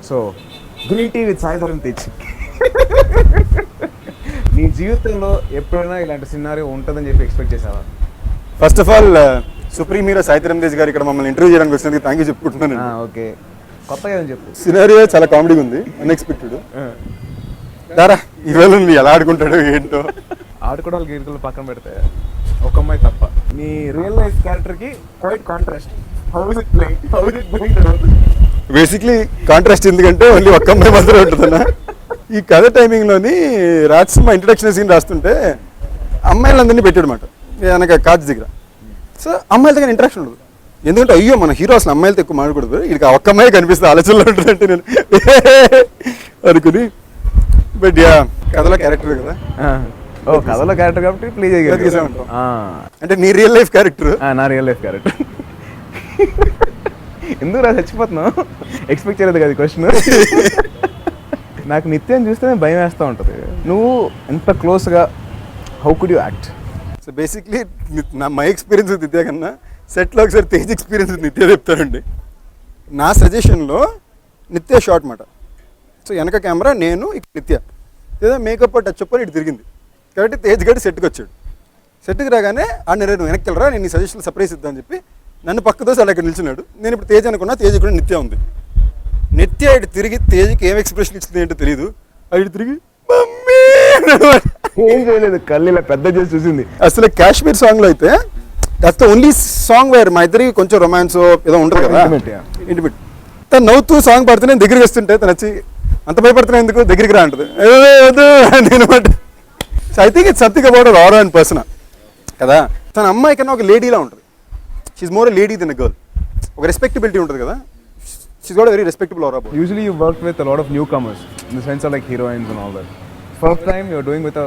So green tea with Sai Dharam Tej. నీ జీవితంలో ఎప్పుడైనా ఇలాంటి సినారియో ఉంటుందని చెప్పి ఎక్స్పెక్ట్ చేసావా? First of all supreme hero Sai Dharam Tej గారు ఇక్కడ మమ్మల్ని ఇంటర్వ్యూ చేయడానికి వచ్చినందుకు థ్యాంక్ యూ చెప్పుకుంటున్నాను. ఓకే, కొత్తగా ఏమని చెప్పు. సినారియో చాలా కామెడీగా ఉంది, అన్ఎక్స్పెక్టెడ్. దారా ఈరోజు ఎలా ఆడుకుంటాడు ఏంటో. ఆడుకోవడాలు గీరుకలు పక్కన పెడితే ఒక అమ్మాయి తప్ప నీ రియల్ లైఫ్ క్యారెక్టర్కి క్వైట్ కాంట్రాస్ట్. బేసిక్లీ కాంట్రాస్ట్ ఎందుకంటే ఓన్లీ ఒక్క అమ్మాయి మాత్రమే ఉంటుందన్న. ఈ కథ టైమింగ్లోని రాజసింహ ఇంట్రడక్షన్ సీన్ రాస్తుంటే అమ్మాయిలందరినీ పెట్టాడు అనమాట వెనక కాజ్ దగ్గర. సో అమ్మాయిలతో కానీ ఇంట్రాక్షన్ ఉండదు, ఎందుకంటే అయ్యో మన హీరో అసలు అమ్మాయిలతో ఎక్కువ మాట్లాడకూడదు, వీడికి ఒక్క అమ్మాయి కనిపిస్తుంది ఆలోచనలో ఉంటుందంటే నేను అనుకుని. బట్ యా కథలో క్యారెక్టర్ కదా. కథలో క్యారెక్టర్ కాబట్టి ప్లే చేయగలిగాం. అంటే నీ రియల్ లైఫ్ క్యారెక్టర్. నా రియల్ లైఫ్ క్యారెక్టర్. ఎందుకు రా చచ్చిపోతున్నావు? ఎక్స్పెక్ట్ చేయలేదు కదా క్వశ్చన్. నాకు నిత్యం చూస్తేనే భయం వేస్తూ ఉంటుంది. నువ్వు ఎంత క్లోజ్గా how could you act? So basically my experience with నిత్య కన్నా సెట్లో ఒకసారి తేజ్ ఎక్స్పీరియన్స్ విత్ నిత్య చెప్తానండి. నా సజెషన్లో నిత్య షార్ట్ మాట. సో వెనక కెమెరా, నేను ఇక్కడ నిత్య ఏదో మేకప్ టచ్ అప్ అని ఇటు తిరిగింది కాబట్టి తేజ్ గడి సెట్కి వచ్చాడు. సెట్కి రాగానే నువ్వు వెనక్కి వెళ్ళరా, నేను నీ సజెషన్ సర్ప్రైజ్ ఇద్దామని చెప్పి నన్ను పక్కతో అలా ఇక్కడ నిల్చున్నాడు. నేను ఇప్పుడు తేజ్ అనుకున్నా, తేజ్ కూడా నిత్య ఉంది. నిత్య ఇటు తిరిగి తేజ్కి ఏం ఎక్స్ప్రెషన్ ఇచ్చింది ఏంటో తెలియదు, ఇటు తిరిగి మమ్మీ ఏం చేయలేదు, కళ్ళు ఇలా పెద్ద చేసి చూసింది. అసలు కాశ్మీర్ సాంగ్లో అయితే that's the only song wear మా ఇద్దరికి కొంచెం రొమాన్స్ ఏదో ఉంటుంది కదా ఇంటిమేట్. తను నవ్వుతూ సాంగ్ పాడితే నేను దగ్గరికి వస్తుంటే తను వచ్చి అంత భయపడుతున్నా ఎందుకు దగ్గరికి రా అంటది. నేను so I think it's something about are and person కదా. తన అమ్మాయి కన్నా ఒక లేడీలా ఉంటుంది. She's more lady than a girl. ఒక రెస్పెక్టబిలిటీ ఉంటుంది కదా. She's got very respectable aura. Usually you worked with a lot of newcomers in the sense of like heroines and all that. First time you're doing with a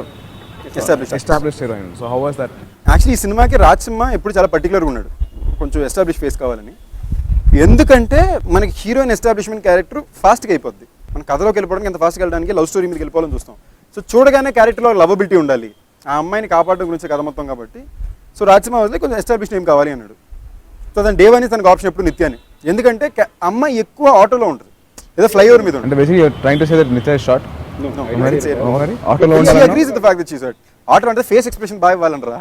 established heroine. So how was that? Actually ఈ సినిమాకి రాజసింహ ఎప్పుడు చాలా పర్టికులర్గా ఉన్నాడు, కొంచెం establish face కావాలని. ఎందుకంటే మనకి హీరోయిన్ ఎస్టాబ్లిష్మెంట్ క్యారెక్టర్ ఫాస్ట్గా అయిపోద్ది. మన కథలోకి వెళ్ళిపోవడానికి ఎంత ఫాస్ట్గా వెళ్ళడానికి లవ్ స్టోరీ మీదకి వెళ్ళిపోవాలని చూస్తాం. సో చూడగానే క్యారెక్టర్లో లవబిలిటీ ఉండాలి, ఆ అమ్మాయిని కాపాడడం గురించి కథ మొత్తం కాబట్టి. సో రాజసింహ వదిలే కొంచెం ఎస్టాబ్లిష్ నేమ్ కావాలి అన్నాడు. సో దాని డే వన్ తనకు ఆప్షన్ ఎప్పుడు నిత్యాని, ఎందుకంటే అమ్మాయి ఎక్కువ ఆటోలో ఉంటుంది, ఏదో ఫ్లైఓవర్ మీద ఉంటుంది. Basically you're trying to say that Nitya is short? No, ఆటోలో she agrees with the fact that she's hurt. Auto అంటే ఫేస్ ఎక్స్ప్రెషన్ బాగా ఇవ్వాలనరా.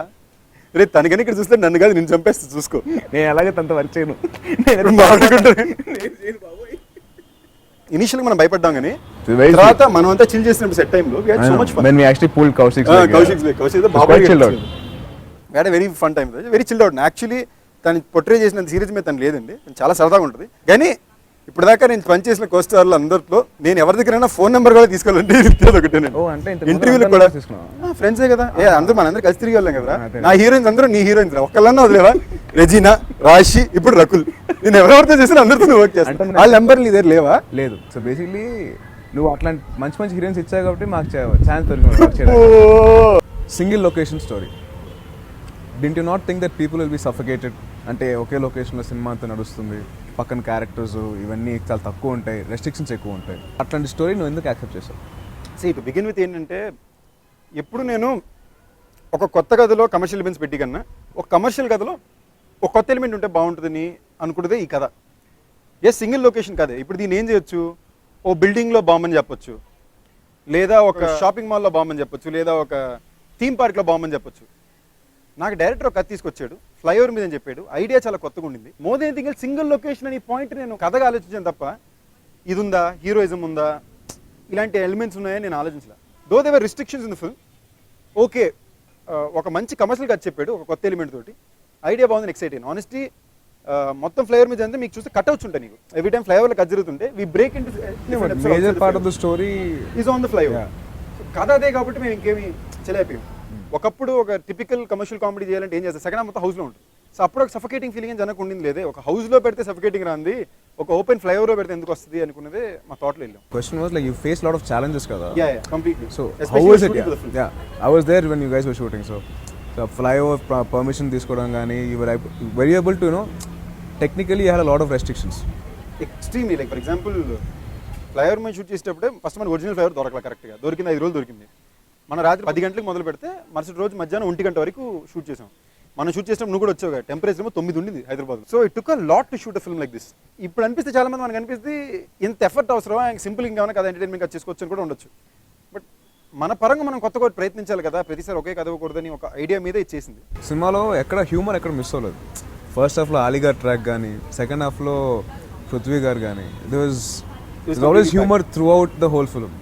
రేపు తనకని ఇక్కడ చూస్తే నన్ను కాదు నేను చంపేస్తా చూసుకో. నేను ఎలాగే తనతో వర్క్ చేయను. ఇనిషియల్గా మనం భయపడ్డాం కానీ తర్వాత మనం అంతా చిల్ చేసినప్పుడు సెట్ టైంలో we had so much fun. When we actually pulled Kaushik's we had a very fun time. Very chilled out. Actually తను పొట్రే చేసినంత సీరియస్ మీద తను లేదండి, చాలా సరదాగా ఉంటుంది. కానీ ఇప్పుడు దాకా నేను పనిచేసిన కోస్టార్లు అందరిలో నేను ఎవరి దగ్గరైనా ఫోన్ నెంబర్ కూడా తీసుకోవాలంటే ఒకటే. ఇంటర్వ్యూలు కూడా ఫ్రెండ్సే కదా, అందరూ మనందరూ కలిసి తిరిగి వెళ్ళాం కదా. నా హీరోయిన్స్ అందరూ నీ హీరోయిన్స్ ఒక్కళ్ళన్నా వదిలేవా? రెజీనా, రాశి, ఇప్పుడు రకుల్, నేను ఎవరెవరితో చేసిన అందరితో వర్క్ చేస్తాను. వాళ్ళ నెంబర్లు ఇదే లేవా? లేదు. సో బేసిక్లీ నువ్వు అట్లాంటి మంచి మంచి హీరోయిన్స్ ఇచ్చావు కాబట్టి మాకు ఛాన్స్ దొరికింది. Single location story. Didn't you not think that people will be suffocated? అంటే ఒకే లొకేషన్లో సినిమా అంతా నడుస్తుంది, పక్కన క్యారెక్టర్స్ ఇవన్నీ చాలా తక్కువ ఉంటాయి, రెస్ట్రిక్షన్స్ ఎక్కువ ఉంటాయి. అట్లాంటి స్టోరీ నువ్వు ఎందుకు యాక్సెప్ట్ చేసావు? టు బిగిన్ విత్ ఏంటంటే ఎప్పుడు నేను ఒక కొత్త కథలో కమర్షియల్ ఎలిమెంట్స్ పెట్టి కన్నా ఒక కమర్షియల్ కథలో ఒక కొత్త ఎలిమెంట్ ఉంటే బాగుంటుందని అనుకుంటే ఈ కథ సింగిల్ లొకేషన్ కదే. ఇప్పుడు దీన్ని ఏం చేయొచ్చు, ఓ బిల్డింగ్లో బాంబని చెప్పొచ్చు, లేదా ఒక షాపింగ్ మాల్లో బాంబని చెప్పొచ్చు, లేదా ఒక థీమ్ పార్క్లో బాంబని చెప్పొచ్చు. నాకు డైరెక్టర్ ఒక కథ తీసుకొచ్చాడు, ఫ్లైఓవర్ మీద అని చెప్పాడు. ఐడియా చాలా కొత్తగా ఉండింది. More than anything else single location అనే పాయింట్ నేను కథగా ఆలోచించాను తప్ప ఇది ఉందా, హీరోయిజం ఉందా, ఇలాంటి ఎలిమెంట్స్ ఉన్నాయని నేను ఆలోచించలే. Though there were restrictions in the film. Okay, ఒక మంచి కమర్షియల్ కథ చెప్పాడు ఒక కొత్త ఎలిమెంట్ తోటి. ఐడియా బాగుందని ఎక్సైట్ అయ్యాను. ఆనెస్ట్లీ మొత్తం ఫ్లైఓవర్ మీద అంతా మీకు చూస్తే కట్అవుట్స్ ఉంటాయి. నీకు ఎవ్రీ టైం ఫ్లైఓవర్లో కథ జరుగుతుంటే we break in major part of the story is on the flyover. కథ అదే కాబట్టి మేము ఇంకేమి చేయలేకపోయాం. ఒకప్పుడు ఒక టిపికల్ కమర్షియల్ కామెడీ చేయాలంటే ఏం చేస్తారు, సెకండ్ హాఫ్ మొత్తం హౌస్లో ఉంటుంది. సో అప్పుడు ఒక సఫికేటింగ్ ఫీలింగ్ జనకు ఉండింది. లేదే ఒక హౌస్లో పెడితే సఫికేటింగ్ రాంది, ఒక ఓపెన్ ఫ్లైఓవర్లో పెడితే ఎందుకు వస్తుంది అనుకున్నదే మా థాట్లో వెళ్ళాం. Question was like you face lot of challenges కదా. Completely. So how was it? I was there when you guys were shooting. So flyover permission తీసుకోవడం కానీ you were very able to technically you had a lot of restrictions. Extremely. Like for example flyover మీద shoot చేసేటప్పుడే first మన original flyover దొరకలా. కరెక్ట్గా దొరికింది 5 రోజులు దొరికింది. మనం రాత్రి 10 గంటలకు మొదలు పెడితే మరుసటి రోజు మధ్యాహ్నం 1 గంట వరకు షూట్ చేసాం. మనం షూట్ చేసినప్పుడు నువ్వు కూడా వచ్చావు కదా, టెంపరేచర్ 9 ఉండింది Hyderabad. So it took a lot to shoot a film like this. ఇప్పుడు అనిపిస్తే చాలా మంది మనకు అనిపిస్తే ఇంత ఎఫర్ట్ అవసరమా, సింపుల్ ఇంకా కదా ఎంటర్టైన్మెంట్ చేసుకోవచ్చు అని కూడా ఉండొచ్చు. బట్ మన పరంగా మనం కొత్త ప్రయత్నించాలి కదా, ప్రతిసారి ఒకే కదవకూడదని ఒక ఐడియా మీద ఇచ్చేసింది. సినిమాలో ఎక్కడ హ్యూమర్ ఎక్కడ మిస్ అవ్వలేదు. ఫస్ట్ హాఫ్లో అలీగార్ ట్రాక్ కానీ, సెకండ్ హాఫ్లో పృథ్వీ గారు కానీ, దిర్ was always humour through out the whole film.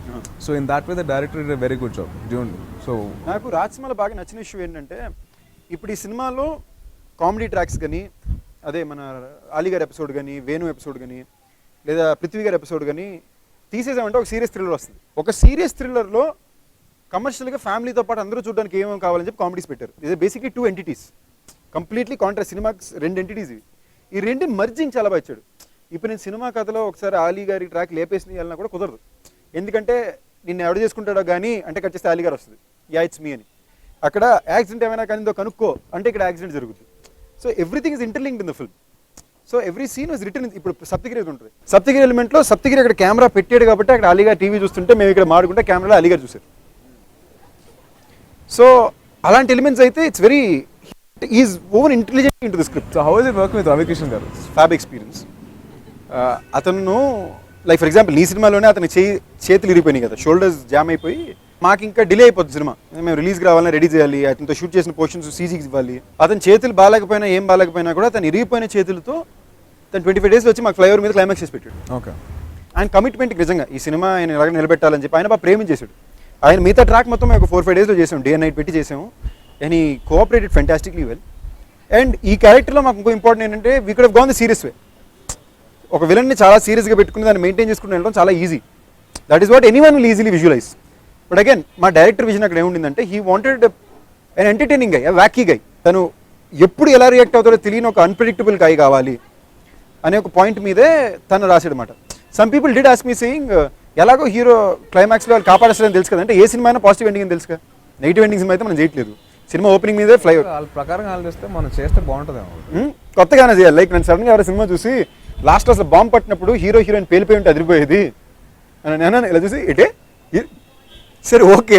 So in that way the director did a very good job. So నాకు రాజ్సినిమాలో బాగా నచ్చిన ఇష్యూ ఏంటంటే, ఇప్పుడు ఈ సినిమాలో కామెడీ ట్రాక్స్ కానీ, అదే మన అలీగార్ ఎపిసోడ్ కానీ, వేణు ఎపిసోడ్ కానీ, లేదా పృథ్వీ గారి ఎపిసోడ్ కానీ తీసేసామంటే ఒక సీరియస్ థ్రిల్లర్ వస్తుంది. ఒక సీరియస్ థ్రిల్లర్లో కమర్షియల్గా ఫ్యామిలీతో పాటు అందరూ చూడడానికి ఏమేమి కావాలని చెప్పి కామెడీస్ పెట్టారు. ఇది బేసిక్లీ 2 ఎంటిటీస్, కంప్లీట్లీ కాంట్రాస్ట్. సినిమాకి 2 ఎంటిటీస్ ఇవి. ఈ 2 మర్జింగ్ చాలా బాగా ఇచ్చాడు. ఇప్పుడు నేను సినిమా కథలో ఒకసారి అలీ గారి ట్రాక్ లేపేసి వెళ్ళినా కూడా కుదరదు. ఎందుకంటే నిన్ను ఎవడు చేసుకుంటాడో కానీ అంటే కట్ చేస్తే అలీ గారు వస్తుంది, యా ఇట్స్ మీ అని. అక్కడ యాక్సిడెంట్ ఏమైనా కానీ కనుక్కో అంటే ఇక్కడ యాక్సిడెంట్ జరుగుతుంది. So everything is interlinked in the film. So every scene was return. ఇప్పుడు సప్తగిరి ఉంటుంది, సప్తగిరి ఎలిమెంట్లో సప్తగిరి అక్కడ కెమెరా పెట్టాడు కాబట్టి అక్కడ అలీగారు టీవీ చూస్తుంటే మేము ఇక్కడ మాడుకుంటే కెమెరాలో అలీగారు చూసారు. సో అలాంటి ఎలిమెంట్స్ అయితే it's very is over intelligent in to the script. So how is it work with Ravi Kishan గారు? Fab experience. అతను లైక్ ఫర్ ఎగ్జాంపుల్ ఈ సినిమాలోనే అతని చేతులు ఇరిగిపోయినాయి కదా, షోల్డర్స్ జామ్ అయిపోయి మాకు ఇంకా డిలే అయిపోతుంది సినిమా. మేము రిలీజ్కి రావాలని రెడీ చేయాలి, అతనితో షూట్ చేసిన పోర్షన్స్ సీజీకి ఇవ్వాలి. అతని చేతులు బాగాలేకపోయినా ఏం బాగాలేకపోయినా కూడా తను ఇరిగిపోయిన చేతులతో తను 25 డేస్లో వచ్చి మాకు ఫ్లైఓవర్ మీద క్లైమాక్స్ చేసి పెట్టాడు. ఓకే. ఆయన కమిట్మెంట్కి నిజంగా ఈ సినిమా ఆయన ఎలాగ నిలబెట్టాలని చెప్పి ఆయన బాగా ప్రేమించేశాడు. ఆయన మిగతా ట్రాక్ మొత్తం మేము ఒక 4-5 డేస్లో చేసాం, డే అండ్ నైట్ పెట్టి చేసాము. అండ్ ఈ కోఆపరేటెడ్ ఫెంటాస్టిక్లీ వెల్. అండ్ ఈ క్యారెక్టర్లో మాకు ఇంకో ఇంపార్టెంట్ ఏంటంటే we could have gone the serious వే. ఒక విలన్ని చాలా సీరియస్గా పెట్టుకుని దాన్ని మెయింటైన్ చేసుకుని వెళ్ళడం చాలా easy. That is what anyone will easily visualise. But again మా డైరెక్టర్ విజన్ అక్కడ ఏముండిందంటే he wanted an entertaining guy, wacky guy. తను ఎప్పుడు ఎలా రియాక్ట్ అవుతారో తెలియని ఒక అన్ప్రెడిక్టబుల్ గై కావాలి అనే ఒక పాయింట్ మీదే తను రాసాడనమాట. Some people did ask me saying ఎలాగో హీరో క్లైమాక్స్లో వాళ్ళు కాపాడేస్తారని తెలుసు కదా, అంటే ఏ సినిమా అయినా పాజిటివ్ ఎండింగ్ అని తెలుసు కదా, నెగిటివ్ ఎండింగ్ సినిమా అయితే మనం చేయట్లేదు. సినిమా ఓపెనింగ్ మీదే ఫ్లైఓవర్ వాళ్ళ ప్రకారం ఆలోచిస్తే మనం చేస్తే బాగుంటుందేమో, కొత్తగానే చేయాలి. లైక్ నేను సడన్గా ఎవరైనా సినిమా చూసి లాస్ట్లో అసలు బాంబు పట్టినప్పుడు హీరోయిన్ పేలిపోయి ఉంటే అదిరిపోయేది అని నేను ఇలా చూసి ఇటే సరే ఓకే,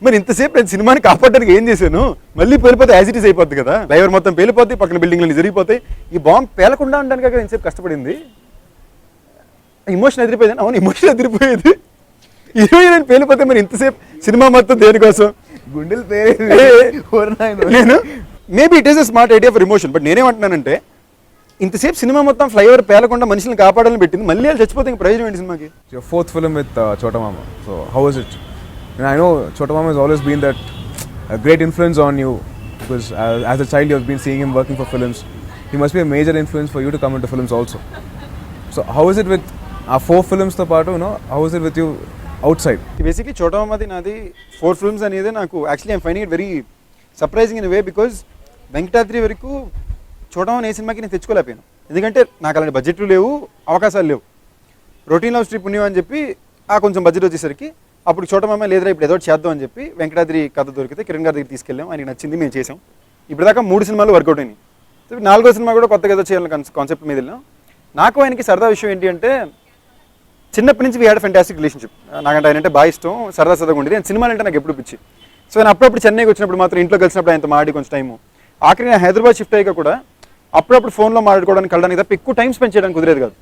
మరి ఇంతసేపు నేను సినిమాని కాపాడడానికి ఏం చేశాను, మళ్ళీ పేలిపోతే యాజ్ ఇట్ ఈస్ అయిపోద్ది కదా, డ్రైవర్ మొత్తం పేలిపోద్ది, పక్కన బిల్డింగ్లన్నీ జరిగిపోతాయి, ఈ బాంబు పేలకుండా ఉండడానికి కదా ఇంతసేపు కష్టపడింది. ఇమోషన్ ఎదిరిపోయేది. అవును, ఇమోషన్ ఎదిరిపోయేది. హీరోయిన్ పేలిపోతే మరి ఇంతసేపు సినిమా మొత్తం దేనికోసం గుండెలు నేను maybe it is a smart idea for emotion. But నేనేమంటున్నానంటే ఇంతసేపు సినిమా మొత్తం ఫ్లైఓవర్ పేలకుండా మనుషులను కాపాడాలని పెట్టింది, మళ్ళీ వాళ్ళు చచ్చిపోతే ఇంక ప్రయోజనం ఏంటి సినిమాకి? Your fourth film with Chota Mama. So how was it? And I know Chota Mama has always been that a great influence on you because as a child you have been seeing him working for films. He must be a major influence for you to come into films also. So how is it with our 4 films తో పాటు, how is it with you outside? Basically చోటా మామది నాది 4 films అనేది నాకు actually I'm finding it very surprising in way because Venkatadri వరకు చూడమని ఏ సినిమాకి నేను తెచ్చుకోలేకపోయాను. ఎందుకంటే నాకు అలాంటి బడ్జెట్లు లేవు, అవకాశాలు లేవు. రొటీన్ లవ్ స్ట్రిప్ ఉన్నాయని చెప్పి కొంచెం బడ్జెట్ వచ్చేసరికి అప్పుడు చోటమామ లేదురా ఇప్పుడు ఏదో చేద్దాం అని చెప్పి వెంకటాద్రి కథ దొరికితే కిరణ్ గారి దగ్గర తీసుకెళ్ళాం, ఆయనకి నచ్చింది, మేము చేసాం. ఇప్పుడు దాకా 3 సినిమాలు వర్కౌట్ అయినాయి. 4వ సినిమా కూడా కొత్తగా ఏదో చేయాలని కాన్సెప్ట్ మీద వెళ్ళాం. నాకు ఆయనకి సరదా విషయం ఏంటి అంటే చిన్నప్పటి నుంచి వీ హ్యాడ్ ఫెంటాస్టిక్ రిలేషన్షిప్. నాకంటే ఆయన అంటే బాగా ఇష్టం, సరదాగా ఉండేది. నేను సినిమాలు అంటే నాకు ఎప్పుడు పిచ్చి. సో నేను అప్పుడప్పుడు చెన్నైకి వచ్చినప్పుడు మాత్రం ఇంట్లో కలిసినప్పుడు ఆయనతో మాడి కొంచెం టైము. ఆఖరి నేను హైదరాబాద్ షిఫ్ట్ అయ్యాక కూడా అప్పుడప్పుడు ఫోన్లో మాట్లాడుకోవడానికి వెళ్ళడానికి తప్ప ఎక్కువ టైం స్పెండ్ చేయడానికి కుదిరేది కాదు.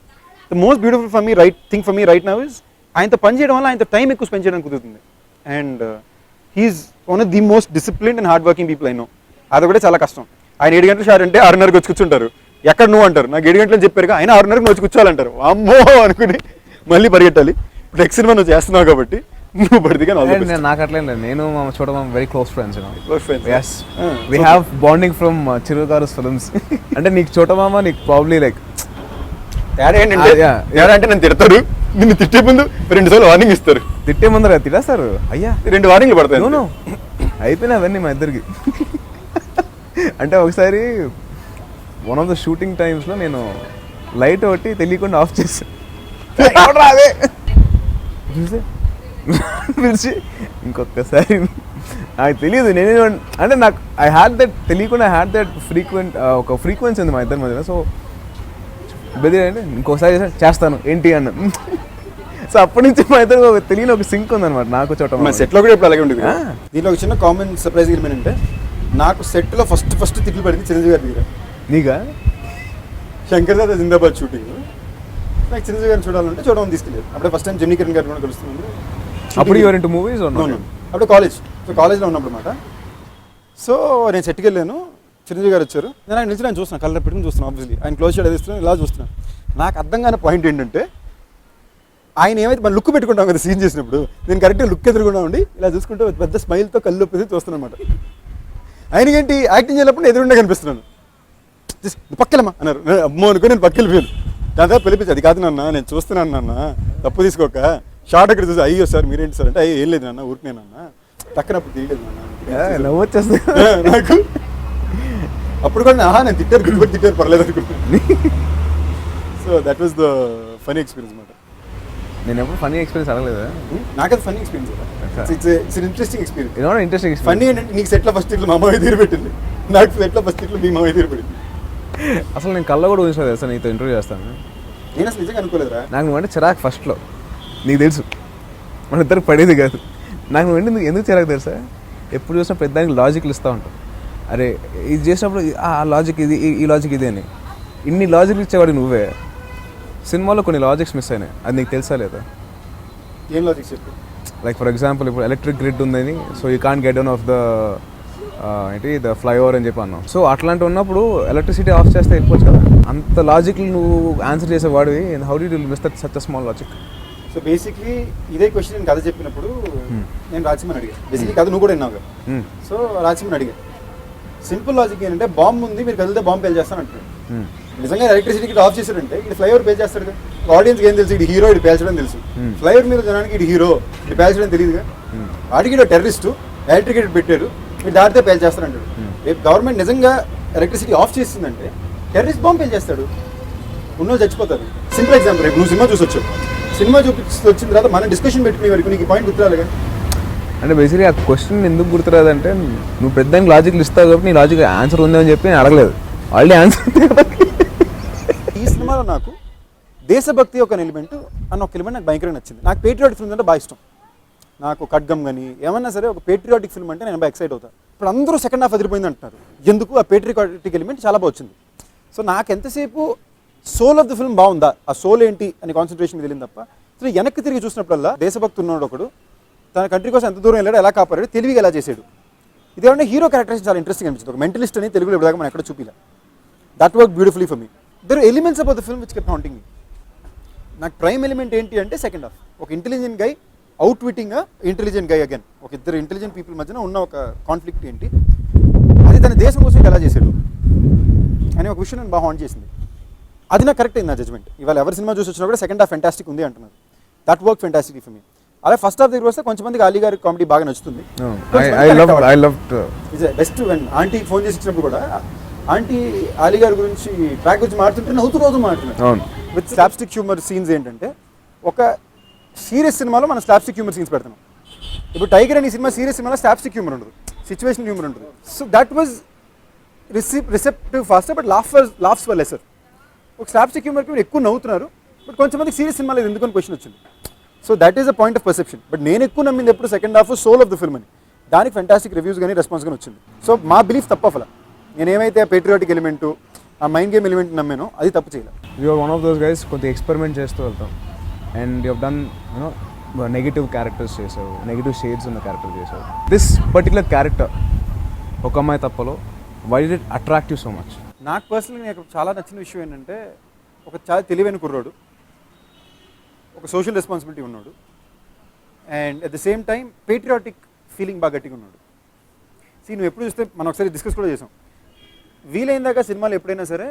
The most beautiful for me thing for me right now is ఆయనతో పని చేయడం వల్ల ఆయనతో టైం ఎక్కువ స్పెండ్ చేయడానికి కుదురుతుంది. And he's one of the most disciplined and hard working people I know. అది కూడా చాలా కష్టం. ఆయన 7 గంటలు షార్ అంటే 6:30కి వచ్చి కూర్చుంటారు. ఎక్కడ నువ్వు అంటారు, నాకు 7 గంటలు చెప్పారు, ఆయన 6:30కి వచ్చి కూర్చోవాలంటారు. అమ్మో అనుకుని మళ్ళీ పరిగెట్టాలి. ఇప్పుడు నెక్స్ట్ సినిమా నువ్వు చేస్తున్నావు కాబట్టి నువ్వు పడితే నాకు అట్లే లేదు. నేను మా చోట very close friends. As we have bonding from Chiru గారు ఫిల్మ్స్. అంటే నీకు చోట మామ నీకు ప్రాబ్లీ లైక్ అంటే నన్ను తిడతారు, నిన్ను తిట్టే ముందు 2 సార్లు వార్నింగ్ ఇస్తారు. తిట్టే ముందర తిడేస్తారు, అయ్యా 2 వార్నింగ్లు పడతాయి. నో అయిపోయినా అవన్నీ మా ఇద్దరికి. అంటే ఒకసారి వన్ ఆఫ్ ద షూటింగ్ టైమ్స్లో నేను లైట్ ఒకటి తెలియకుండా ఆఫ్ చేశాను. పిలిచి ఇంకొకసారి నాకు తెలియదు, నేనే అంటే నాకు ఐ హ్యాడ్ దట్ తెలియకుండా హ్యాడ్ దట్ ఒక ఫ్రీక్వెన్సీ ఉంది మా ఇద్దరి మధ్యన. సో బెదిరి అంటే ఇంకోసారి చేస్తాను ఏంటి అన్న. సో అప్పటి నుంచి మా ఇద్దరు తెలియని ఒక సింక్ ఉందన్నమాట నాకు చోట. సెట్లో కూడా ఇప్పుడు అలాగే ఉంటుంది. దీనిలో ఒక చిన్న కామన్ సర్ప్రైజ్ ఏమంటే నాకు సెట్లో ఫస్ట్ తిట్లు పడింది చిరంజీవి గారి దగ్గర. నీకా? శంకర్ దాదా జిందాబాద్ షూటింగ్. నాకు చిరంజీవి గారిని చూడాలంటే చూడమని తీసుకెళ్ళారు. అప్పుడే ఫస్ట్ టైం జెమినీ కిరణ్ గారు కూడా కలుస్తున్నాను. అప్పుడు యువర్ ఇంటూ మూవీస్? అప్పుడు కాలేజ్లో ఉన్నప్పుడు అన్నమాట. సో నేను సెట్కి వెళ్ళాను, చిరంజీవి గారు వచ్చారు. నేను ఆయన నుంచి చూస్తున్నాను, కలర్ పెట్టుకుని చూస్తున్నాను. ఆబ్వియస్లీ ఆయన క్లోజ్ షాట్ వేస్తున్నాను, ఇలా చూస్తున్నాను. నాకు అర్థం కాని పాయింట్ ఏంటంటే ఆయన ఏమైతే మన లుక్ పెట్టుకుంటాం కదా సీన్ చేసినప్పుడు, నేను కరెక్ట్గా లుక్ ఎదురుకుండా ఉండి ఇలా చూసుకుంటూ పెద్ద స్మైల్తో కళ్ళు ఒప్పేసి చూస్తున్నాను అనమాట. ఆయనకేంటి యాక్టింగ్ చేసినప్పుడు ఎదురుండే కనిపిస్తున్నాను. పక్కలమ్మా అన్నారు. అమ్మో అనుకో నేను పక్కకెళ్ళిపోయాను. దాదాపు పిలిపించి, అది కాదు నాన్న నేను చూస్తున్నాను నాన్న, తప్పు తీసుకోక. షార్ట్ అక్కడ చూసి, అయ్యో సార్ మీరేంటి సార్ అంటే, అయ్యో ఏం లేదు నాన్న ఊరికి నాన్న టక్కనప్పుడు తీయలేదు నాన్న వచ్చేస్తా నాకు. అప్పుడు కూడా నేను తిట్టారు పర్లేదు అనుకుంటున్నాను. So that was the funny experience అనమాట. నేను ఎప్పుడు ఫనీ ఎక్స్పీరియన్స్ అడగలేదా? నాకది funny experience. It's interesting experience. Interesting funny ఏంటంటే నీకు సెట్లో ఫస్ట్ ఇట్లు మా అమ్మాయి తీరు పెట్టింది, నాకు సెట్లో ఫస్ట్ ఇట్లు మీ మామయ్య తీరు పెట్టింది. అసలు నేను కళ్ళ కూడా ఊహించలేదు సార్ నీతో ఇంటర్వ్యూ చేస్తాను. నేను అసలు నిజంగా అనుకోలేదురా. నాకు నువ్వు అంటే చిరాకు ఫస్ట్లో, నీకు తెలుసు మన ఇద్దరికి పడేది కాదు. నాకు నువ్వు అంటే ఎందుకు చిరాకు తెలుసా? ఎప్పుడు చూసినా పెద్దానికి లాజిక్లు ఇస్తూ ఉంటావు. అరే ఇది చేసినప్పుడు ఆ లాజిక్ ఇది, ఈ లాజిక్ ఇది అని. ఇన్ని లాజిక్లు ఇచ్చేవాడు నువ్వే. సినిమాలో కొన్ని లాజిక్స్ మిస్ అయినాయి, అది నీకు తెలుసా లేదా? ఏం లాజిక్స్ చెప్పు. లైక్ ఫర్ ఎగ్జాంపుల్ ఇప్పుడు ఎలక్ట్రిక్ గ్రిడ్ ఉందని, so you can't get down of the the flyover అని చెప్పి అన్నావు. సో అట్లాంటి ఉన్నప్పుడు ఎలక్ట్రిసిటీ ఆఫ్ చేస్తే వెళ్ళిపోవచ్చు కదా. అంత లాజిక్లు నువ్వు ఆన్సర్ చేసేవాడివి, how did you miss that such a small logic? So basically ఇదే క్వశ్చన్ నేను కథ చెప్పినప్పుడు నేను రాజమని అడిగాను. బేసిక్లీ కథ నువ్వు కూడా విన్నావు. సో రాజమని అడిగాను, సింపుల్ లాజిక్ ఏంటంటే బాంబు ఉంది, మీరు కదిలితే బాంబు పేల్ చేస్తాను అంటున్నాడు. నిజంగా ఎలక్ట్రిసిటీకి ఆఫ్ చేశాడంటే ఇది ఫ్లైఓవర్ పేల్ చేస్తాడు కదా. ఆడియన్స్కి ఏం తెలుసు, ఇది హీరో, ఇది పేల్చడం తెలుసు. ఫ్లైఓవర్ మీద జనానికి ఇది హీరో, ఇది పేల్చడం తెలియదుగా. వాడికి టెర్రరిస్టు ఎలక్ట్రిసిటీ పెట్టారు, మీరు దాటితే పేల్ చేస్తారంటాడు. రేపు గవర్నమెంట్ నిజంగా ఎలక్ట్రిసిటీ ఆఫ్ చేసిందంటే టెర్రరిస్ట్ బాంబు పేల్ చేస్తాడు, ఉన్నో చచ్చిపోతారు. సింపుల్ ఎగ్జాంపుల్, రేపు నువ్వు సినిమా చూసొచ్చు, సినిమా చూపించి వచ్చిన తర్వాత మనం డిస్కషన్ పెట్టుకునే వరకు నీకు పాయింట్ గుర్తురాలిగా. అంటే బేసిక్లీ ఆ క్వశ్చన్ ఎందుకు గుర్తురాదంటే నువ్వు పెద్ద లాజిక్లు ఇస్తావు కాబట్టి నీ లాజిక్ ఆన్సర్ ఉందని చెప్పి నేను అడగలేదు, ఆల్రెడీ ఆన్సర్. ఈ సినిమాలో నాకు దేశభక్తి ఒక ఎలిమెంట్ అన్న ఒక ఎలిమెంట్ నాకు భయంకరంగా నచ్చింది. నాకు పేట్రియాటిక్ ఫిల్మ్ అంటే బాగా ఇష్టం. నాకు ఖడ్గం కానీ ఏమన్నా సరే ఒక పేట్రియాటిక్ ఫిల్మ్ అంటే నేను బాగా ఎక్సైట్ అవుతాను. ఇప్పుడు అందరూ సెకండ్ హాఫ్ అదిరిపోయింది అంటున్నారు, ఎందుకు? ఆ పేట్రియాటిక్ ఎలిమెంట్ చాలా బాగా వచ్చింది. సో నాకు ఎంతసేపు సోల్ ఆఫ్ ద ఫిల్మ్ బాగుందా, ఆ సోల్ ఏంటి అని కాన్సన్ట్రేషన్ మీద వెళ్ళింది తప్ప, సో వెనక్కి తిరిగి చూసినప్పుడల్లా దేశభక్తి ఉన్నాడు ఒకడు, తన కంట్రీ కోసం ఎంత దూరం వెళ్ళాడు, ఎలా కాపాడాడు, తెలివిగా ఎలా చేశాడు. ఇదేమన్నా హీరో క్యారెక్టరేషన్ చాలా ఇంట్రెస్టింగ్ అనిపించింది. ఒక మెంటలిస్ట్ అని తెలుగులో ఇప్పటిదాకా మనం ఎక్కడ చూపిలా. That work beautifully for me. There elements about the film which kept haunting me. నాకు ప్రైమ్ ఎలిమెంట్ ఏంటి అంటే సెకండ్ హాఫ్, ఒక intelligent guy outwitting intelligent guy again, ఒక ఇద్దరు ఇంటెలిజెంట్ పీపుల్ మధ్యన ఉన్న ఒక కాన్ఫ్లిక్ట్ ఏంటి, అది తన దేశం కోసం ఎలా చేశాడు అని ఒక విషయం నేను బాగా హాంట్ చేసింది. అది నాకు కరెక్ట్ అయింది నా జడ్జ్మెంట్. ఇవాళ ఎవరి సినిమా చూసి వచ్చినా కూడా సెకండ్ హాఫ్ ఫెంటాస్టిక్ ఉంది అంటున్నారు. That work fantastic for me. అలా ఫస్ట్ హాఫ్ దగ్గర వస్తే కొంచెంమందికి అలీ గారి కామెడీ బాగా నచ్చుతుంది. బెస్ట్ వెన్ ఆంటీ ఫోన్ చేసి ఇచ్చినప్పుడు కూడా ఆంటీ అలీ గారి గురించి ట్రాక్ గురించి మాట్లాడుతుంటే నవ్వుతూ రోజు మాట్లాడుతున్నారు. విత్ స్లాప్స్టిక్ హ్యూమర్ సీన్స్ ఏంటంటే, ఒక సీరియస్ సినిమాలో మనం స్లాప్స్టిక్ హ్యూమర్ సీన్స్ పెడుతున్నాం. ఇప్పుడు టైగర్ అనే సినిమా సీరియస్ సినిమాలో స్లాప్స్టిక్ హ్యూమర్ ఉండదు, సిచ్యువేషన్ హ్యూమర్ ఉంటుంది. So that was receptive faster, but laughs were lesser. ఒక స్లాప్స్టిక్ హ్యూమర్కి మీరు ఎక్కువ నవ్వుతున్నారు, బట్ కొంచెంమందికి సీరియస్ సినిమాలో ఎందుకని క్వశ్చన్ వచ్చింది. So that is a point of perception. But నేను ఎక్కువ నమ్మింది ఎప్పుడు second half soul of the film అని. దానికి ఫెంటాస్టిక్ రివ్యూస్ కానీ రెస్పాన్స్ కానీ వచ్చింది. సో మా బిలీఫ్ తప్ప అలా నేనేమైతే పేట్రియాటిక్ ఎలిమెంటు ఆ మైండ్ గేమ్ ఎలిమెంట్ నమ్మానో అది తప్పు చేయలేదు. You're one of those guys కొద్దిగా ఎక్స్పెరిమెంట్ చేస్తూ వెళ్తాం. And you have done you know negative characters చేసావు, నెగిటివ్ షేడ్స్ ఉన్న క్యారెక్టర్ చేసావు. దిస్ పర్టికులర్ క్యారెక్టర్ ఒక అమ్మాయి తప్పలో why did it attract you so much? నాకు పర్సనల్గా నాకు చాలా నచ్చిన విషయం ఏంటంటే, ఒక చాలా తెలివైన కుర్రాడు, ఒక సోషల్ రెస్పాన్సిబిలిటీ ఉన్నాడు, and at the same time patriotic feeling బాగా గట్టిగా ఉన్నాడు. నువ్వు ఎప్పుడు చూస్తే మనం ఒకసారి డిస్కస్ కూడా చేసాం, వీలైందాక సినిమాలు ఎప్పుడైనా సరే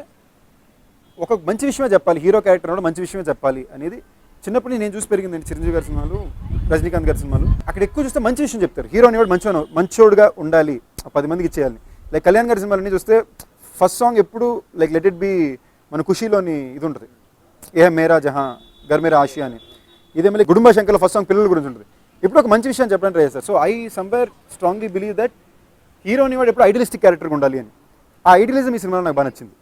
ఒక మంచి విషయమే చెప్పాలి, హీరో క్యారెక్టర్ కూడా మంచి విషయమే చెప్పాలి అనేది చిన్నప్పుడు నేను చూసి పెరిగిందండి. చిరంజీవి గారి సినిమాలు, రజనీకాంత్ గారి సినిమాలు, అక్కడ ఎక్కువ చూస్తే మంచి విషయం చెప్తారు. హీరో అనేవాడు మంచోడుగా ఉండాలి, 10 మందికి ఇచ్చేయాలి. లైక్ కళ్యాణ్ గారి సినిమాలన్నీ చూస్తే ఫస్ట్ సాంగ్ ఎప్పుడు లైక్ లెట్ ఇట్ బి మన ఖుషీలోని ఇది ఉంటుంది, ఏ మేరా జహా గర్ మేరా ఆషియా అని. ఇదే మళ్ళీ గుడుంబ శంకర్లో ఫస్ట్ సాంగ్ పిల్లల గురించి ఉంటుంది. ఇప్పుడు ఒక మంచి విషయం చెప్పడానికి ట్రై చేస్తారు. So I somewhere strongly believe that hero అనేవాడు ఎప్పుడు ఐడియలిస్టిక్ క్యారెక్టర్గా ఉండాలి అని. ఆ ఐడియలిజం ఈ సినిమాలో నాకు బాగా నచ్చింది.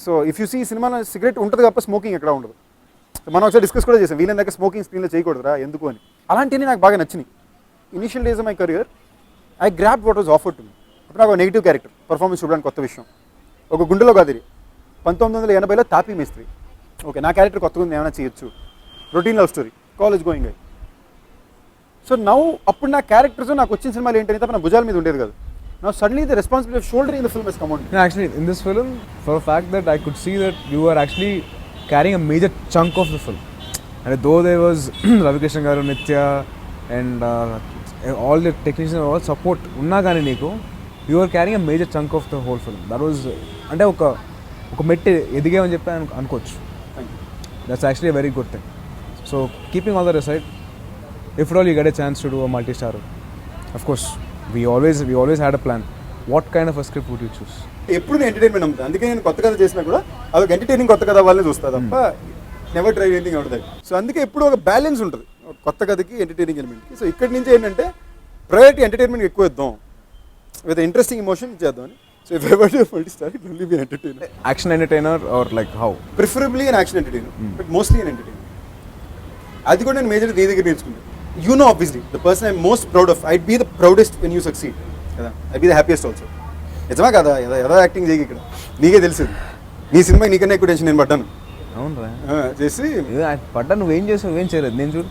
సో ఇఫ్ యూ సీ ఈ సినిమాలో సిగరెట్ ఉంటుంది తప్ప స్మోకింగ్ ఎక్కడ ఉండదు. మనం ఒకసారి డిస్కస్ కూడా చేసాం, వీళ్ళని దగ్గర స్మోకింగ్ స్క్రీన్లో చేయకూడదురా ఎందుకు అని. అలాంటివి నాకు బాగా నచ్చినాయి. Initial days of my career I grab what was offered to me. ఇప్పుడు నాకు నెగిటివ్ క్యారెక్టర్ పర్ఫార్మెన్స్ చూడడానికి కొత్త విషయం. ఒక గుండెలో గదిరి 1980లో తాపీ మేస్త్రి. ఓకే, నా క్యారెక్టర్ కొత్తగా ఉంది, ఏమైనా చేయొచ్చు. Routine love story, college going అయ్యి. సో నౌ అప్పుడు నా క్యారెక్టర్స్ నాకు వచ్చిన సినిమాలు ఏంటంటే తప్ప నా భుజాల మీద ఉండేది కాదు. Now suddenly the responsibility of shouldering the film has come on. No, actually, in this film, for a fact that I could see that you were actually carrying a major chunk of the film. And though there was Ravi Kishan garu, Nitya, and all the technicians, all support, unna gaani neeku, you were carrying a major chunk of the whole film. That was, ante oka metti edigavani cheppi anukochu. That's actually a very good thing. So keeping all that aside, if at all you get a chance to do a multi-star, of course. We always had a plan. What kind of a script would you choose? ఎప్పుడు నేను entertainment నమ్ముతాను. అందుకే నేను కొత్త కథ చేసినా కూడా అదొక ఎంటర్టైనింగ్ కొత్త కథ వాళ్ళని చూస్తా తప్ప never try anything out that. So అందుకే ఎప్పుడు ఒక బ్యాలెన్స్ ఉంటుంది కొత్త కథకి ఎంటర్టైనింగ్ ఎలిమెంట్కి. సో ఇక్కడి నుంచి ఏంటంటే ప్రయారిటీ ఎంటర్టైన్మెంట్ ఎక్కువ ఇద్దాం, విత్ ఇంట్రెస్టింగ్ ఎమోషన్ చేద్దామని. So if ever do multi-star it will be entertainer. Action entertainer or like how? Preferably an action entertainer, but mostly an entertainer. అది కూడా నేను మేజర్ నీ దగ్గర నేర్చుకున్నాను. You know, obviously, the person I'm most proud of, I'd be the proudest when you succeed. I'd be the happiest also. నిజమా కదా, ఏదో acting చేయి ఇక్కడ, నీకే తెలుసు. నీ సినిమా నీకన్నా ఎక్కువ టెన్షన్ నేను పడ్డాను. అవునరా చేసి పడ్డా, నువ్వేం చేసావు, ఏం చేయలేదు. నేను చూడు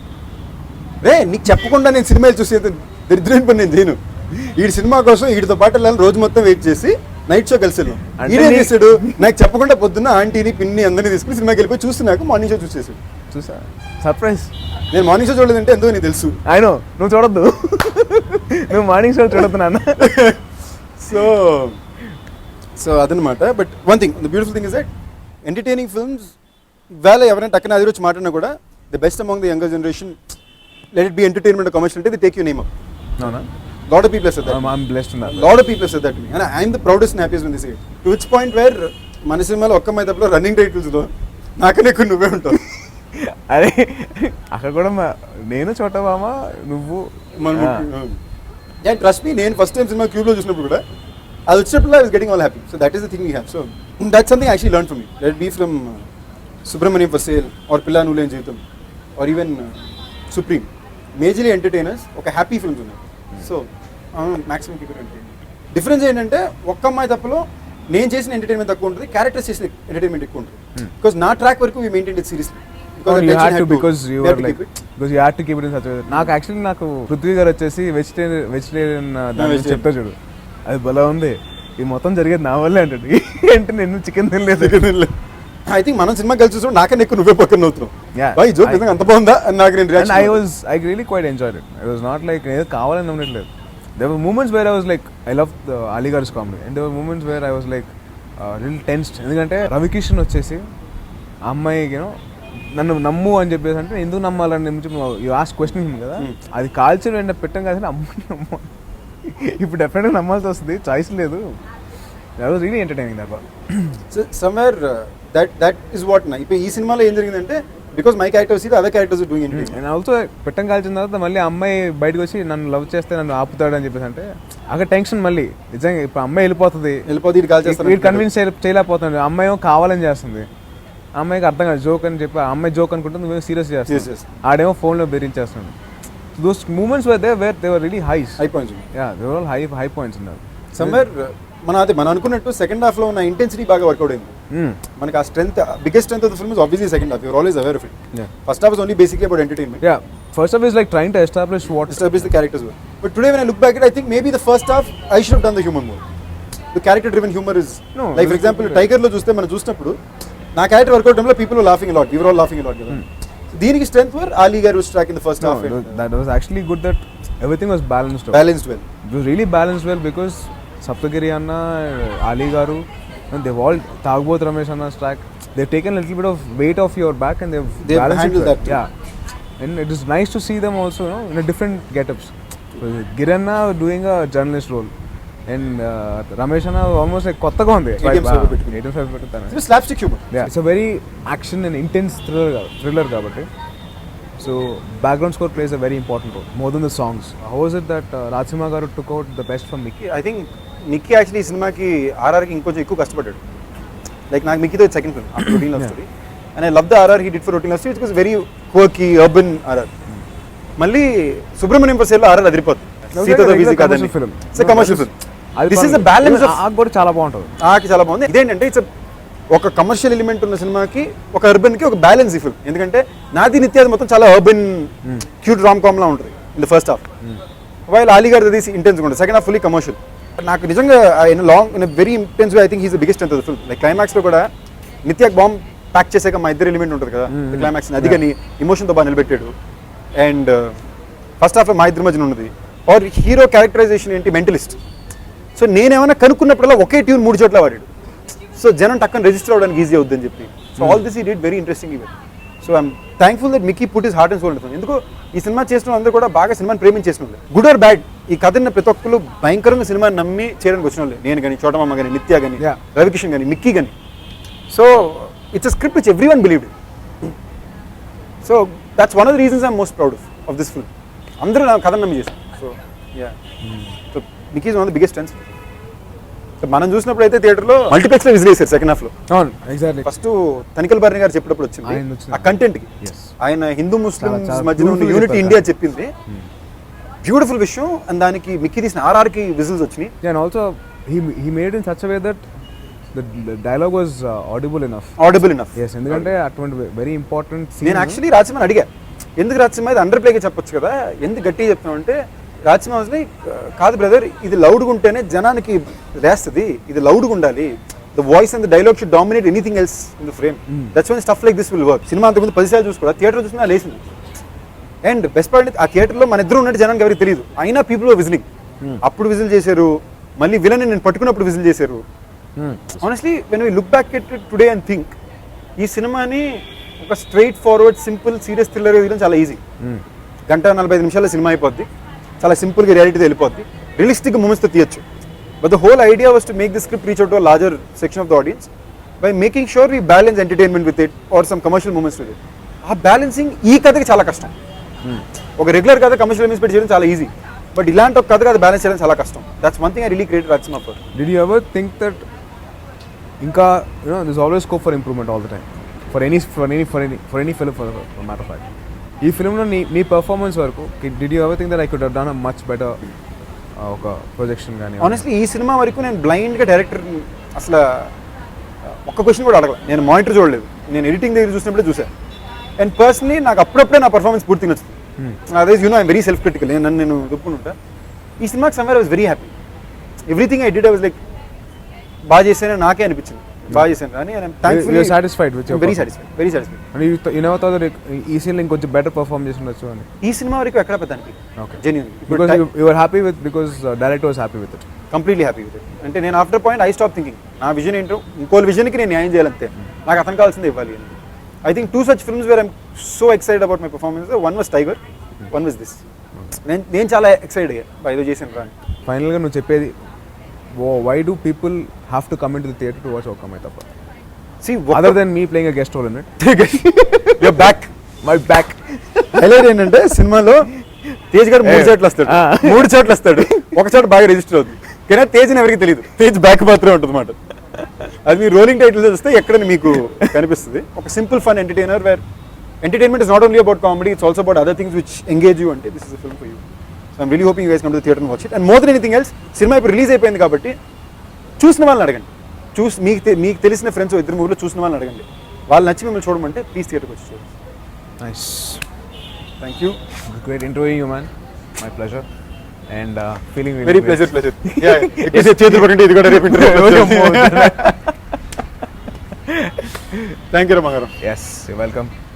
రే, నీకు చెప్పకుండా నేను సినిమాలు చూసి దరిద్రమైన పని నేను చేయను. వీడి సినిమా కోసం వీడితో పాటు వెళ్ళాలని రోజు మొత్తం వెయిట్ చేసి నైట్ షో కలిసి వెళ్ళాం. ఈడేం చేశాడు, నాకు చెప్పకుండా పొద్దున్న ఆంటీని పిన్ని అందరినీ తీసుకుని సినిమాకి వెళ్ళిపోయి చూసి నాకు మార్నింగ్ షో చూసేసాడు. చూసా, సర్ప్రైజ్. నేను మార్నింగ్ షో చూడలేదంటే ఎందుకు నీకు తెలుసు. అయినో నువ్వు చూడొద్దు, నువ్వు మార్నింగ్ షో చూడొద్దు నాన్న. సో అదనమాట. But one thing, the beautiful thing is that entertaining films వేళ ఎవరైనా టక్కన అది వచ్చి మాట్లాడినా కూడా the best among the younger generation, let it be entertainment commercial అంటే the take you name up. అవునా? Lot of people have said that. I'm blessed in that. Lot of people have said that to me. And I'm the proudest and happiest when they say it. To which point where మన సినిమాలో ఒక్క అమ్మాయి తప్పలో running టైటిల్స్లో నాకనే ఎక్కువ నువ్వే ఉంటావు. అరే అక్కడ కూడా నేను చోట మామ నువ్వు ట్రస్ట్ మీ, నేను ఫస్ట్ టైం సినిమా క్యూబ్లో చూసినప్పుడు కూడా అది వచ్చినప్పుడు I was getting all happy. So that is the thing we have. So that's something actually learn from me. Let be from Subramanyam for sale or Pilla Nuvvuleni Jeevitham or even Supreme. Majorly entertainers, ఒక happy films ఉన్నాయి. So maximum keep it entertainment. Difference ఏంటంటే ఒక్క అమ్మాయి తప్పలో నేను చేసిన entertainment తక్కువ ఉంటుంది, characters చేసిన ఎంటర్టైన్మెంట్ ఎక్కువ ఉంటుంది. బికాస్ నా ట్రాక్ వరకు వీ మెయింటైన్ ఇట్ సీరియస్లీ. నాకు యాక్చువల్లీ నాకు పృథ్వీ గారు వచ్చేసి వెజిటేరియన్ చెప్తా చూడు, అది బలా ఉంది, ఇది మొత్తం జరిగేది నా వల్లే అంటాడు. అంటే నేను చికెన్ తినలేదు. ఐ థింక్ మనం సినిమా కలిసి చూసాం, నాకన్నా ఎక్కువ నువ్వే పక్కన అవుతున్నావు. జోక్ నిజంగా అంత బాగుందా అని నాకు నేను reaction. I really quite enjoyed it. It was not like నేను కావాలని నమ్మట్లేదు. There were moments where I was like, I loved the Ali Gar's comedy, and there were moments where I was like little tensed. ఎందుకంటే రవి కిషన్ వచ్చేసి ఆ అమ్మాయికి నన్ను నమ్ము అని చెప్పేసి అంటే ఎందుకు నమ్మాలని యూ ఆస్క్ క్వశ్చన్ కదా, అది కాల్చి వెంట పెట్టాం కదా, అమ్మాయిని నమ్మ ఇప్పుడు డెఫినెట్గా నమ్మాల్సి వస్తుంది, చాయిస్ లేదు. That was really entertaining that part. So somewhere that is what నా ఇప్పుడు ఈ సినిమాలో ఏం జరిగిందంటే బికాస్ మై క్యారెక్టర్స్ ఇది other characters doing anything. And also పెట్టం కాల్చిన తర్వాత మళ్ళీ అమ్మాయి బయటకు వచ్చి నన్ను లవ్ చేస్తే నన్ను ఆపుతాడు అని చెప్పేసి అంటే అక్కడ టెన్షన్ మళ్ళీ నిజంగా ఇప్పుడు అమ్మాయి వెళ్ళిపోతుంది, ఇది కాల్ చేస్తాను, వీడు కన్విన్స్ చేయలేకపోతున్నాడు, అమ్మాయి కావాలని చేస్తుంది, అమ్మాయికి అర్థం కాదు జోక్ అని చెప్పి అమ్మాయి జోక్ అనుకుంటుంది, నువ్వు సీరియస్ చేస్తాను, ఆడేమో ఫోన్లో బెదిరించేస్తున్నాడు. Those moments were there where they were really highs. High points. Yeah, they were all high points in that. Somewhere మనం అనుకున్నట్టు సెకండ్ హాఫ్ లో ఉన్న ఇంటెన్సిటీ బాగా వర్కౌట్ అయింది. మనకి ఆ strength, biggest strength of the film is obviously second half. You're always aware of it. First half is only basically about entertainment. Yeah, first half is like trying to establish the characters were. But today when I look back at it, I think maybe the first half I should have done the humor more. The character driven humor is like for example Tiger లో చూస్తే మనం చూసినప్పుడు నా character work out టైంలో people were laughing a lot. We were all laughing a lot కదా. దీనికి strength వర్ Ali గారు was track in the first half. That was actually good that everything was balanced well. It was really balanced well because Saptagiri Anna, Ali Garu, and they've all Tagboth Ramesh Anna's track. They've taken a little bit of weight off your back and they've handled that too. Yeah, and it is nice to see them also in a different get-ups. Giranna doing a journalist role and Ramesh Anna almost like kottaga undi. 85 పెట్టుతాను. It's slapstick humor. Yeah, it's a very action and intense thriller kabatti. So background score plays a very important role more than the songs. How was it that Rajsimha garu took out the best from Mickey? I think Mickey actually ఈ సినిమాకి RR కి ఇంకొంచెం ఎక్కువ కష్టపడ్డాడు. Like నాకు మిక్కీతో second film after Routine Love Story and I love the RR he did for Routine Love Story. It was very quirky urban RR. మళ్ళీ Subrahmanyam for sale RR అదిరిపోతుంది. సీతతో బిజీ కాదని. It's a commercial film. This is the balance of కూడా చాలా బాగుంటుంది. ఆకి చాలా బాగుంది. ఇదేంటంటే it's ఒక కమర్షియల్ ఎలిమెంట్ ఉన్న సినిమాకి ఒక అర్బన్ కి ఒక బ్యాలెన్స్ ఈ ఫిల్మ్. ఎందుకంటే నాది నిత్యాది మొత్తం చాలా అర్బన్ క్యూట్ రామ్ కామ్ లా ఉంటుంది in the first half, while Ali గారి తీసి ఇంటెన్స్ ఉంటుంది. Second half fully commercial. నాకు నిజంగా in very intense way I think he's the biggest strength of the film. Like climax లో కూడా నిత్యాకి బాంబ్ ప్యాక్ చేసాక మా ఇద్దరు ఎలిమెంట్ ఉంటుంది కదా క్లైమాక్స్, అది కానీ ఎమోషన్తో బాగా నిలబెట్టాడు. అండ్ ఫస్ట్ హాఫ్ లో మా ఇద్దరి మధ్యన ఉన్నది. ఆర్ హీరో క్యారెక్టరైజేషన్ ఏంటి, మెంటలిస్ట్. సో నేనేమైనా కనుక్కున్నప్పుడల్లా ఒకే ట్యూన్ 3 చోట్ల వాడాడు. సో జనం టక్కన రిజిస్టర్ అవడానికి ఈజీ అవుతుందని చెప్పి. సో ఆల్ దిస్ ఈ did very interesting event. So I'm thankful that Mickey put his heart and soul ఉంటుంది. ఎందుకు ఈ సినిమా చేసిన అందరూ కూడా బాగా సినిమాని ప్రేమించేసిన వాళ్ళు, గుడ్ ఆర్ బ్యాడ్, ఈ కథని ప్రతి ఒక్కరు భయంకరంగా సినిమాని నమ్మి చేయడానికి వచ్చిన వాళ్ళు. నేను కానీ, చోటమమ్మ కానీ, నిత్య కానీ, రవికిషన్ కానీ, మిక్కీ కానీ. So it's a script which every one believed. So that's one of the reasons I'm most proud of this film. అందరూ నా కథను నమ్మి చేశారు. So so Mickey is one of the biggest strengths. మనం చూసినప్పుడు అయితే థియేటర్లో మల్టీప్లెక్స్ లో విజిల్ చేశారు సెకండ్ హాఫ్ లో. ఫస్ట్ తనికల్ భరణి గారు చెప్పినప్పుడు వచ్చింది ఆ కంటెంట్ కి. ఆయన హిందూ ముస్లిమ్స్ మధ్యన ఉన్న యూనిటీ ఇండియా చెప్పింది, బ్యూటిఫుల్ విషయం. అండ్ దానికి మిక్కీ తీసిన RR కి విజిల్స్ వచ్చినాయి. And also he made in such a way that the dialogue was audible enough. Yes, ఎందుకంటే అటువంటి వెరీ ఇంపార్టెంట్ సీన్. నేను యాక్చువల్లీ రాజసింహని అడిగా, ఎందుకు రాజసింహ ఇది అండర్ ప్లేగా చెప్పొచ్చు కదా, ఎందుకు గట్టిగా చెప్తున్నావు అంటే, రాజసింహ వాజ్ లైక్, కాదు బ్రదర్, ఇది లౌడ్గా ఉంటేనే జనానికి లేస్తుంది, ఇది లౌడ్గా ఉండాలి. The voice and the dialogue should dominate anything else in the frame. That's one stuff like this will work. Cinema అంతకుముందు 10 సార్లు చూసుకోవాలి, థియేటర్ చూసినా లేసింది. అండ్ బెస్ట్ పార్ట్, ఆ థియేటర్లో మన ఇద్దరు ఉన్నట్టు జనానికి ఎవరికి తెలియదు, అయినా పీపుల్ వర్ విజిలింగ్. అప్పుడు విజిల్ చేశారు, మళ్ళీ విలన్ నేను పట్టుకున్నప్పుడు విజిల్ చేశారు. Honestly when we look back at today and think, ఈ సినిమాని ఒక straight forward simple serious thriller తీయడం చాలా ఈజీ. 1:45 నిమిషాల సినిమా అయిపోద్ది, చాలా సింపుల్గా రియాలిటీతో వెళ్ళిపోద్ది, రియలిస్టిక్ మూమెంట్స్తో తీయచ్చు. But the whole idea was to make the script reach out to a larger section of the audience by making sure we balance entertainment with it or some commercial moments with it. ఆ balancing ఈ కథకి చాలా కష్టం. ఒక regular కథ commercial moments పెట్టి చేయడం చాలా ఈజీ, బట్ ఇలాంటి ఒక కథ బ్యాలెన్స్ చేయడం చాలా కష్టం. That's one thing I really created Rajasimha for. Did you ever think that ఇంకా there's always scope for improvement all the time for any film for matter of fact. ఈ ఫిల్మ్లో నీ పర్ఫార్మెన్స్ వరకు did you ever think that I could have done a much better ఒక projection కానీ? Honestly ఈ cinema వరకు నేను బ్లైండ్గా director అసలు ఒక్క క్వశ్చన్ కూడా అడగలేదు. నేను మానిటర్ చూడలేదు, నేను ఎడిటింగ్ దగ్గర చూసినప్పుడే చూసాను. అండ్ పర్సనలీ నాకు అప్పుడప్పుడే నా పర్ఫార్మెన్స్ పూర్తి నచ్చుతుంది. అదే ఐమ్ వెరీ సెల్ఫ్ క్రిటికల్, నేను దుప్పుకుంటా. ఈ సినిమాకి somewhere I was very happy. Everything I did I was like, బాగా చేశానని నాకే అనిపించింది, బాగా చేశాను అని. You're satisfied with your very satisfied. And you never thought that ఈ సీన్ ఇంకొంచెం బెటర్ పర్ఫార్మ్ చేసి ఉండొచ్చు అని? ఈ సినిమా వరకు ఎక్కడ పెద్ద okay, genuinely because you were happy with, because director was happy with it. Completely happy with it. అంటే నేను after point I stop thinking నా విజన్ ఏంటో ఇంకో విజన్కి నేను న్యాయం చేయాలంతే, నాకు అతను కావాల్సిందే ఇవ్వాలి అని. I think 2 such films where I'm so excited about my performance. One was Tiger, one was this. నేను చాలా ఎక్సైట్ అయ్యా ఏదో చేశాను రా. ఫైనల్గా నువ్వు చెప్పేది, why do people have to come into the theatre to watch Okka Ammayi Thappa? See, other than me playing a guest role in it. You're back. My back. Highlight ఏంటంటే సినిమాలో తేజ్ గారు 3 చోట్ల వస్తాడు, 3 చోట్ల వస్తాడు, ఒక చోట బాగా రిజిస్టర్ అవుతుంది. కానీ తేజ్ ఎవరికి తెలియదు, తేజ్ బ్యాక్ మాత్రమే ఉంటుంది అన్నమాట. అది మీ రోలింగ్ టైటిల్ చూస్తే ఎక్కడ మీకు కనిపిస్తుంది. ఒక simple fun entertainer where entertainment is not only about comedy, it's also about other things which engage you. అంటే this is a film for you. So I'm really hoping you guys come to the theatre and watch it. And more than anything else, సినిమా ఇప్పుడు release అయిపోయింది కాబట్టి చూసిన వాళ్ళని అడగండి, మీకు తెలిసిన ఫ్రెండ్స్ 2 మూవీలో చూసిన వాళ్ళని అడగండి, వాళ్ళు నచ్చి మిమ్మల్ని చూడమంటే ప్లీజ్ థియేటర్కి వచ్చి చూడండి. Nice. Thank you. Great interviewing you, man. My pleasure. And feeling very pleasure. Yeah. చేతులు పట్టుకుంటే ఇది కూడా రేపు interview. Thank you, Ramangaram. Yes, you're welcome.